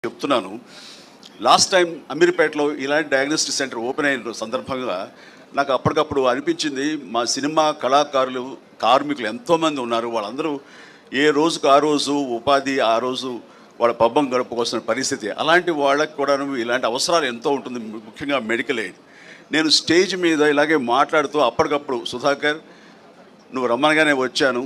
చెప్తున్నాను. Last time అమీర్పేటలో ఇలాంటి డయాగ్నోస్టిక్ సెంటర్ ఓపెన్ అయిన సందర్భంగా నాకు అప్పటికప్పుడు అనిపించింది, మా సినిమా కళాకారులు కార్మికులు ఎంతోమంది ఉన్నారు, వాళ్ళందరూ ఏ రోజుకు ఆ రోజు ఉపాధి, ఆ రోజు వాళ్ళ పబ్బం గడుపుకోవాల్సిన పరిస్థితి. అలాంటి వాళ్ళకి కూడా ఇలాంటి అవసరాలు ఎంతో ఉంటుంది, ముఖ్యంగా మెడికల్ ఎయిడ్. నేను స్టేజ్ మీద ఇలాగే మాట్లాడుతూ అప్పటికప్పుడు సుధాకర్ నువ్వు రమ్మనగానే వచ్చాను,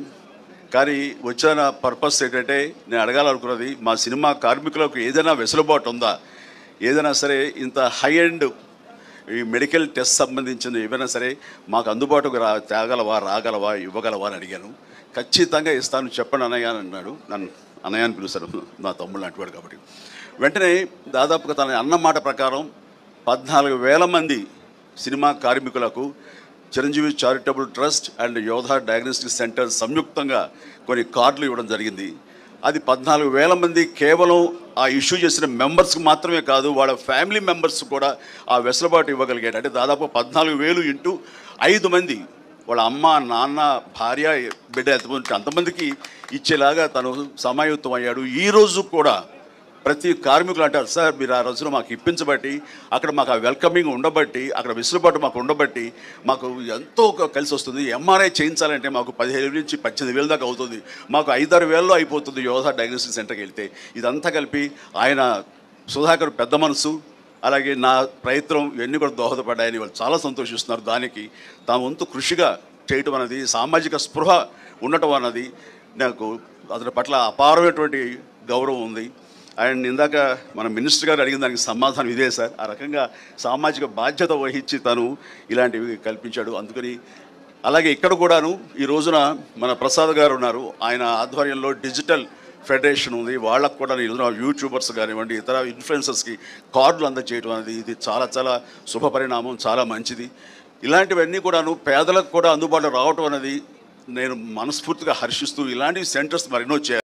కానీ వచ్చిన పర్పస్ ఏంటంటే నేను అడగాలనుకున్నది, మా సినిమా కార్మికులకు ఏదైనా వెసులుబాటు ఉందా, ఏదైనా సరే ఇంత హై ఎండ్ ఈ మెడికల్ టెస్ట్ సంబంధించిన ఏమైనా సరే మాకు అందుబాటుకు రాగలవా ఇవ్వగలవా అని అడిగాను. ఖచ్చితంగా ఇస్తాను చెప్పండి అన్నయ్య అని అన్నాడు. నన్ను అన్నయ్య అని పిలుస్తాను, నా తమ్ముడు అంటువాడు కాబట్టి. వెంటనే దాదాపుగా తన అన్న మాట ప్రకారం 14,000 మంది సినిమా కార్మికులకు చిరంజీవి చారిటబుల్ ట్రస్ట్ అండ్ యోధా డయాగ్నోస్టిక్ సెంటర్ సంయుక్తంగా కొన్ని కార్డులు ఇవ్వడం జరిగింది. అది 14,000 మంది కేవలం ఆ ఇష్యూ చేసిన మెంబర్స్కి మాత్రమే కాదు, వాళ్ళ ఫ్యామిలీ మెంబర్స్ కూడా ఆ వెసులుబాటు ఇవ్వగలిగాడు. అంటే దాదాపు 14,000 ఇంటూ 5 మంది, వాళ్ళ అమ్మ, నాన్న, భార్య, బిడ్డ అంతమందికి ఇచ్చేలాగా తను సమాయుత్తం అయ్యాడు. ఈరోజు కూడా ప్రతి కార్మికులు అంటారు, సార్ మీరు ఆ రోజున మాకు ఇప్పించబట్టి, అక్కడ మాకు ఆ వెల్కమింగ్ ఉండబట్టి, అక్కడ వెసులుబాటు మాకు ఉండబట్టి మాకు ఎంతో కలిసి వస్తుంది. ఎంఆర్ఐ చేయించాలంటే మాకు 15,000 నుంచి 18,000 దాకా అవుతుంది, మాకు 5-6 వేలలో అయిపోతుంది యోధా డయాగ్నోస్టిక్ సెంటర్కి వెళ్తే. ఇదంతా కలిపి ఆయన సుధాకర్ పెద్ద మనసు, అలాగే నా ప్రయత్నం ఇవన్నీ కూడా దోహదపడ్డాయని వాళ్ళు చాలా సంతోషిస్తున్నారు. దానికి తాము వంతు కృషిగా చేయటం అన్నది, సామాజిక స్పృహ ఉండటం అన్నది నాకు అతని పట్ల అపారమైనటువంటి గౌరవం ఉంది. అండ్ ఇందాక మన మినిస్టర్ గారు అడిగిన దానికి సమాధానం ఇదే సార్. ఆ రకంగా సామాజిక బాధ్యత వహించి తను ఇలాంటివి కల్పించాడు. అందుకని అలాగే ఇక్కడ కూడాను ఈ రోజున మన ప్రసాద్ గారు ఉన్నారు, ఆయన ఆధ్వర్యంలో డిజిటల్ ఫెడరేషన్ ఉంది. వాళ్ళకు కూడా ఈ రోజున యూట్యూబర్స్ కానివ్వండి, ఇతర ఇన్ఫ్లుయెన్సర్స్కి కార్డులు అందజేయడం అనేది ఇది చాలా చాలా శుభ పరిణామం, చాలా మంచిది. ఇలాంటివన్నీ కూడాను పేదలకు కూడా అందుబాటులో రావటం అనేది నేను మనస్ఫూర్తిగా హర్షిస్తూ, ఇలాంటి సెంటర్స్ మరెన్నో చేయాలి.